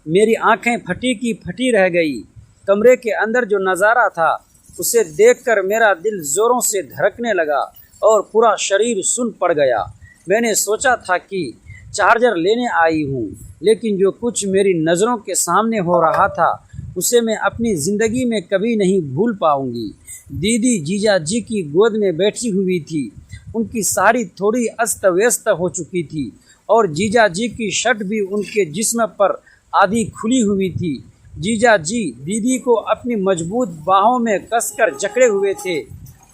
मेरी आंखें फटी की फटी रह गई। कमरे के अंदर जो नज़ारा था उसे देखकर मेरा दिल ज़ोरों से धड़कने लगा और पूरा शरीर सुन पड़ गया। मैंने सोचा था कि चार्जर लेने आई हूँ, लेकिन जो कुछ मेरी नज़रों के सामने हो रहा था उसे मैं अपनी ज़िंदगी में कभी नहीं भूल पाऊँगी। दीदी जीजा जी की गोद में बैठी हुई थी। उनकी साड़ी थोड़ी अस्त व्यस्त हो चुकी थी और जीजा जी की शर्ट भी उनके जिस्म पर आधी खुली हुई थी। जीजा जी दीदी को अपनी मजबूत बाहों में कसकर जकड़े हुए थे।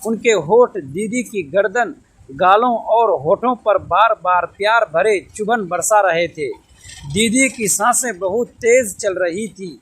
उनके होठ दीदी की गर्दन, गालों और होठों पर बार बार प्यार भरे चुभन बरसा रहे थे। दीदी की सांसें बहुत तेज चल रही थी।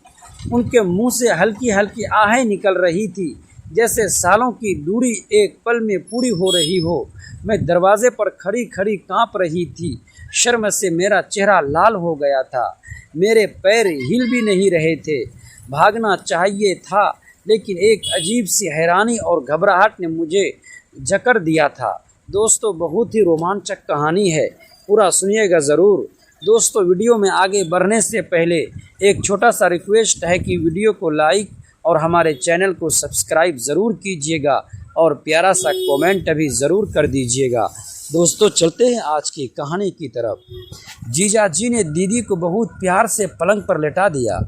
उनके मुंह से हल्की हल्की आहें निकल रही थी, जैसे सालों की दूरी एक पल में पूरी हो रही हो। मैं दरवाजे पर खड़ी खड़ी कांप रही थी। शर्म से मेरा चेहरा लाल हो गया था। मेरे पैर हिल भी नहीं रहे थे। भागना चाहिए था, लेकिन एक अजीब सी हैरानी और घबराहट ने मुझे जकड़ दिया था। दोस्तों, बहुत ही रोमांचक कहानी है, पूरा सुनिएगा ज़रूर। दोस्तों, वीडियो में आगे बढ़ने से पहले एक छोटा सा रिक्वेस्ट है कि वीडियो को लाइक और हमारे चैनल को सब्सक्राइब ज़रूर कीजिएगा और प्यारा सा कमेंट भी ज़रूर कर दीजिएगा। दोस्तों, चलते हैं आज की कहानी की तरफ। जीजा जी ने दीदी को बहुत प्यार से पलंग पर लेटा दिया।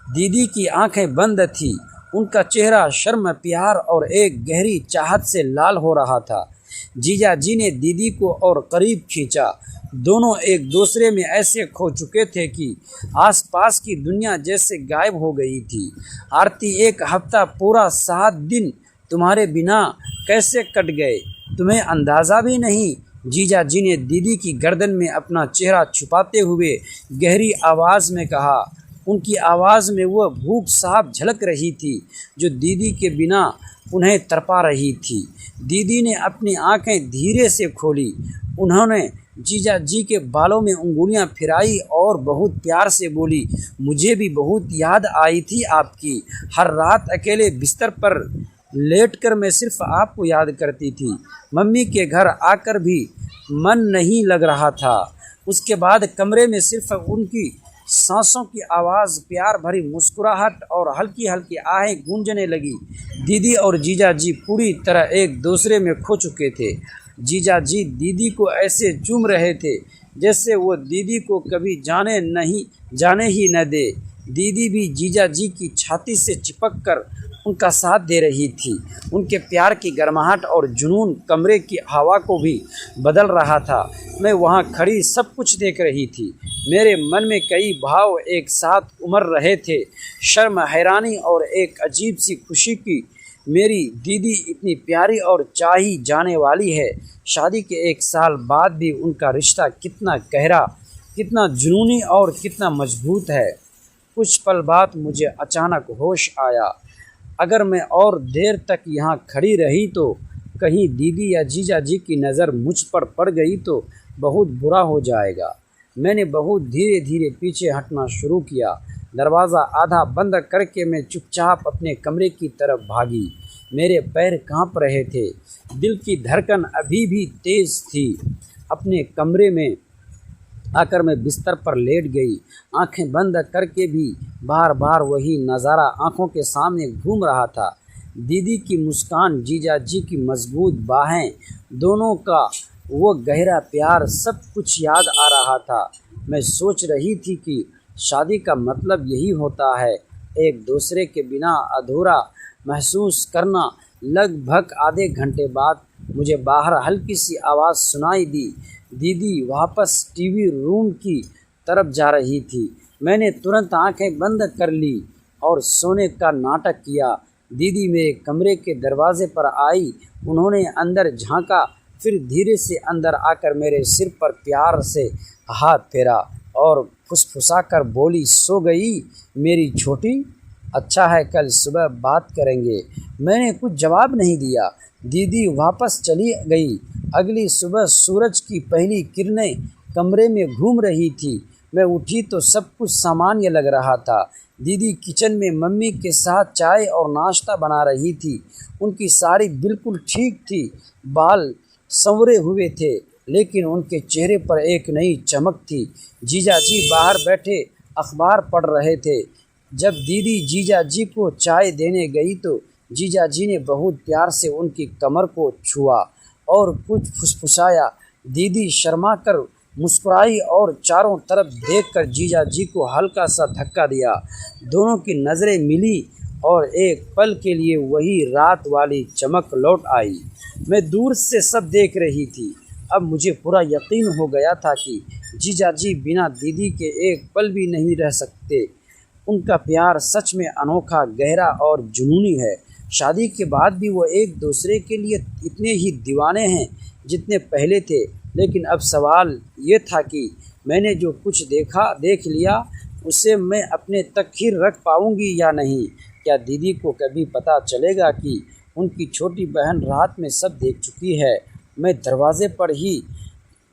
दीदी की आंखें बंद थीं। उनका चेहरा शर्म, प्यार और एक गहरी चाहत से लाल हो रहा था। जीजा जी ने दीदी को और करीब खींचा। दोनों एक दूसरे में ऐसे खो चुके थे कि आसपास की दुनिया जैसे गायब हो गई थी। आरती, एक हफ्ता पूरा 7 दिन तुम्हारे बिना कैसे कट गए, तुम्हें अंदाज़ा भी नहीं। जीजा जी ने दीदी की गर्दन में अपना चेहरा छुपाते हुए गहरी आवाज़ में कहा। उनकी आवाज़ में वह भूख साफ झलक रही थी जो दीदी के बिना उन्हें तड़पा रही थी। दीदी ने अपनी आंखें धीरे से खोली। उन्होंने जीजा जी के बालों में उंगलियां फिराई और बहुत प्यार से बोली, मुझे भी बहुत याद आई थी आपकी। हर रात अकेले बिस्तर पर लेटकर मैं सिर्फ आपको याद करती थी। मम्मी के घर आकर भी मन नहीं लग रहा था। उसके बाद कमरे में सिर्फ उनकी सांसों की आवाज़, प्यार भरी मुस्कुराहट और हल्की हल्की आहें गूंजने लगी। दीदी और जीजा जी पूरी तरह एक दूसरे में खो चुके थे। जीजा जी दीदी को ऐसे चूम रहे थे जैसे वो दीदी को कभी जाने ही न दे। दीदी भी जीजा जी की छाती से चिपक कर उनका साथ दे रही थी। उनके प्यार की गर्माहट और जुनून कमरे की हवा को भी बदल रहा था। मैं वहाँ खड़ी सब कुछ देख रही थी। मेरे मन में कई भाव एक साथ उमड़ रहे थे, शर्म, हैरानी और एक अजीब सी खुशी की मेरी दीदी इतनी प्यारी और चाही जाने वाली है। शादी के 1 साल बाद भी उनका रिश्ता कितना गहरा, कितना जुनूनी और कितना मजबूत है। कुछ पल बाद मुझे अचानक होश आया। अगर मैं और देर तक यहाँ खड़ी रही तो कहीं दीदी या जीजा जी की नज़र मुझ पर पड़ गई तो बहुत बुरा हो जाएगा। मैंने बहुत धीरे धीरे पीछे हटना शुरू किया। दरवाज़ा आधा बंद करके मैं चुपचाप अपने कमरे की तरफ भागी। मेरे पैर कांप रहे थे, दिल की धड़कन अभी भी तेज़ थी। अपने कमरे में आकर मैं बिस्तर पर लेट गई। आंखें बंद करके भी बार बार वही नज़ारा आंखों के सामने घूम रहा था। दीदी की मुस्कान, जीजा जी की मजबूत बाहें, दोनों का वो गहरा प्यार, सब कुछ याद आ रहा था। मैं सोच रही थी कि शादी का मतलब यही होता है, एक दूसरे के बिना अधूरा महसूस करना। लगभग आधे घंटे बाद मुझे बाहर हल्की सी आवाज़ सुनाई दी। दीदी वापस टीवी रूम की तरफ जा रही थी। मैंने तुरंत आंखें बंद कर ली और सोने का नाटक किया। दीदी मेरे कमरे के दरवाजे पर आई। उन्होंने अंदर झांका, फिर धीरे से अंदर आकर मेरे सिर पर प्यार से हाथ फेरा और फुसफुसाकर बोली, सो गई मेरी छोटी? अच्छा है, कल सुबह बात करेंगे। मैंने कुछ जवाब नहीं दिया। दीदी वापस चली गई। अगली सुबह सूरज की पहली किरणें कमरे में घूम रही थी। मैं उठी तो सब कुछ सामान्य लग रहा था। दीदी किचन में मम्मी के साथ चाय और नाश्ता बना रही थी। उनकी साड़ी बिल्कुल ठीक थी, बाल संवरे हुए थे, लेकिन उनके चेहरे पर एक नई चमक थी। जीजा जी बाहर बैठे अखबार पढ़ रहे थे। जब दीदी जीजा जी को चाय देने गई तो जीजा जी ने बहुत प्यार से उनकी कमर को छुआ और कुछ फुसफुसाया। दीदी शर्मा कर मुस्कुराई और चारों तरफ देखकर जीजा जी को हल्का सा धक्का दिया। दोनों की नज़रें मिली और एक पल के लिए वही रात वाली चमक लौट आई। मैं दूर से सब देख रही थी। अब मुझे पूरा यकीन हो गया था कि जीजा जी बिना दीदी के एक पल भी नहीं रह सकते। उनका प्यार सच में अनोखा, गहरा और जुनूनी है। शादी के बाद भी वो एक दूसरे के लिए इतने ही दीवाने हैं जितने पहले थे। लेकिन अब सवाल ये था कि मैंने जो कुछ देख लिया उसे मैं अपने तक ही रख पाऊंगी या नहीं। क्या दीदी को कभी पता चलेगा कि उनकी छोटी बहन रात में सब देख चुकी है? मैं दरवाजे पर ही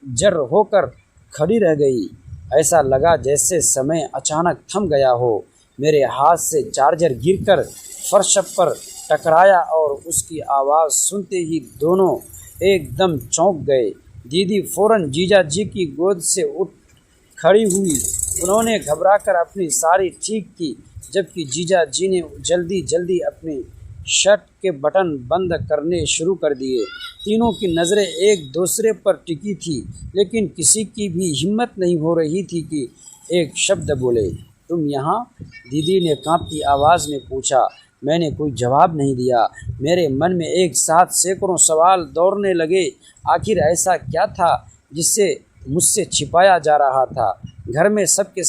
जर होकर खड़ी रह गई। ऐसा लगा जैसे समय अचानक थम गया हो। मेरे हाथ से चार्जर गिरकर फर्श पर टकराया और उसकी आवाज़ सुनते ही दोनों एकदम चौंक गए। दीदी फौरन जीजा जी की गोद से उठ खड़ी हुई। उन्होंने घबराकर अपनी साड़ी ठीक की, जबकि जीजा जी ने जल्दी जल्दी अपनी शर्ट के बटन बंद करने शुरू कर दिए। तीनों की नज़रें एक दूसरे पर टिकी थी, लेकिन किसी की भी हिम्मत नहीं हो रही थी कि एक शब्द बोले। तुम यहाँ? दीदी ने कांपती आवाज़ में पूछा। मैंने कोई जवाब नहीं दिया। मेरे मन में एक साथ सैकड़ों सवाल दौड़ने लगे। आखिर ऐसा क्या था जिससे मुझसे छिपाया जा रहा था? घर में सबके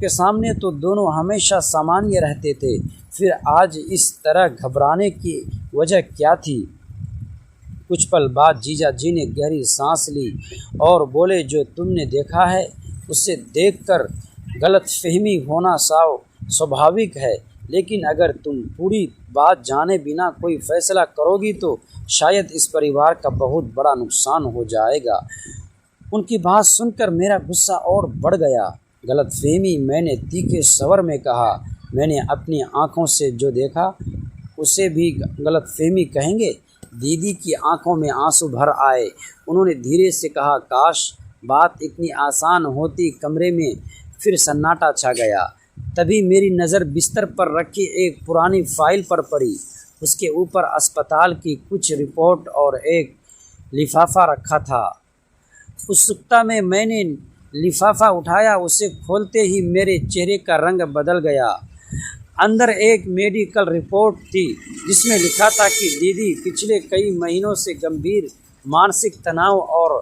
सामने तो दोनों हमेशा सामान्य रहते थे, फिर आज इस तरह घबराने की वजह क्या थी? कुछ पल बाद जीजा जी ने गहरी सांस ली और बोले, जो तुमने देखा है उसे देखकर गलतफहमी होना स्वाभाविक है, लेकिन अगर तुम पूरी बात जाने बिना कोई फैसला करोगी तो शायद इस परिवार का बहुत बड़ा नुकसान हो जाएगा। उनकी बात सुनकर मेरा गुस्सा और बढ़ गया। गलतफहमी? मैंने तीखे स्वर में कहा। मैंने अपनी आँखों से जो देखा उसे भी गलतफहमी कहेंगे? दीदी की आंखों में आंसू भर आए। उन्होंने धीरे से कहा, काश बात इतनी आसान होती। कमरे में फिर सन्नाटा छा गया। तभी मेरी नज़र बिस्तर पर रखी एक पुरानी फाइल पर पड़ी। उसके ऊपर अस्पताल की कुछ रिपोर्ट और एक लिफाफा रखा था। उत्सुकता में मैंने लिफाफा उठाया। उसे खोलते ही मेरे चेहरे का रंग बदल गया। अंदर एक मेडिकल रिपोर्ट थी जिसमें लिखा था कि दीदी पिछले कई महीनों से गंभीर मानसिक तनाव और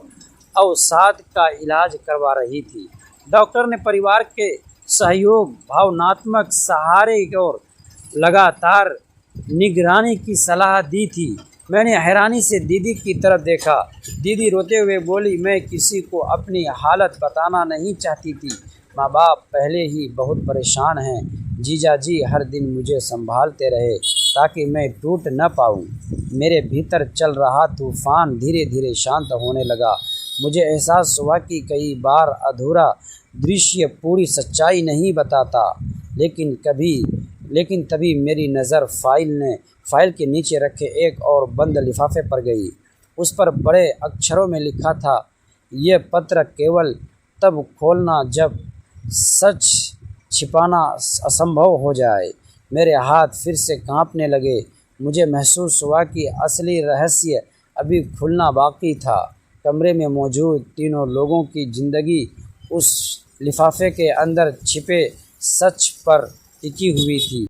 अवसाद का इलाज करवा रही थी। डॉक्टर ने परिवार के सहयोग, भावनात्मक सहारे और लगातार निगरानी की सलाह दी थी। मैंने हैरानी से दीदी की तरफ देखा। दीदी रोते हुए बोली, मैं किसी को अपनी हालत बताना नहीं चाहती थी। माँ बाप पहले ही बहुत परेशान हैं। जीजा जी हर दिन मुझे संभालते रहे ताकि मैं टूट न पाऊँ। मेरे भीतर चल रहा तूफान धीरे धीरे शांत होने लगा। मुझे एहसास हुआ कि कई बार अधूरा दृश्य पूरी सच्चाई नहीं बताता। लेकिन तभी मेरी नज़र फाइल के नीचे रखे एक और बंद लिफाफे पर गई। उस पर बड़े अक्षरों में लिखा था, यह पत्र केवल तब खोलना जब सच छिपाना असंभव हो जाए। मेरे हाथ फिर से कांपने लगे। मुझे महसूस हुआ कि असली रहस्य अभी खुलना बाकी था। कमरे में मौजूद तीनों लोगों की ज़िंदगी उस लिफाफे के अंदर छिपे सच पर टिकी हुई थी।